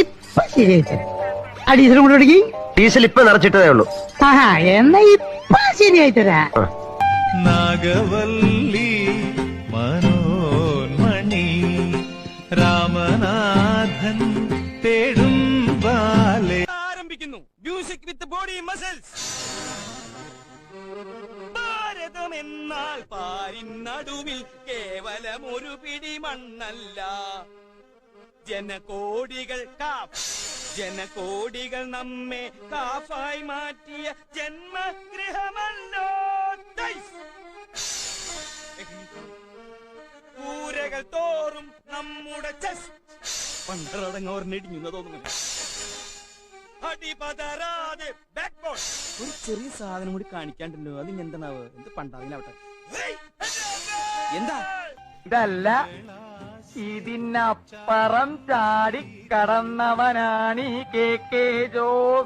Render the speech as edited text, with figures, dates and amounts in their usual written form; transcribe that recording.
ഇപ്പൊ ശരിയായി തരാം. ആ ഡീസൽ കൊണ്ട് തുടങ്ങി. ഡീസൽ ഇപ്പൊ നിറച്ചിട്ടതേ ഉള്ളൂ. ആഹാ, എന്നാ ഇപ്പൊ ശരിയായി തരാ. നാഗവല്ലി മനോന്മണി രാമനാഥൻ തേടും ബാലെ ആരംഭിക്കുന്നു. Music with body muscles. Bharatam എന്നാൽ പാരിൻ നടുവിൽ കേവലം ഒരു പിടി മണ്ണല്ല, ജനകോടികൾ ജനകോടികൾ നമ്മെ കാഫായി മാറ്റിയ ജന്മഗൃഹമല്ലോ. കൂരകൾ തോറും നമ്മുടെ പണ്ടടങ്ങോറിനിടിഞ്ഞു തോന്നുന്നു. അടിപതരാതെ ബാക്ക്ബോൺ. ഒരു ചെറിയ സാധനം കൂടി കാണിക്കാണ്ടല്ലോ. അതിന് എന്താണാവ്? എന്ത് പണ്ടാവിനാവട്ടെ. എന്താ ഇതല്ല, ഇതിനപ്പുറം ചാടി കടന്നവനാണീ കെ ജോസ്.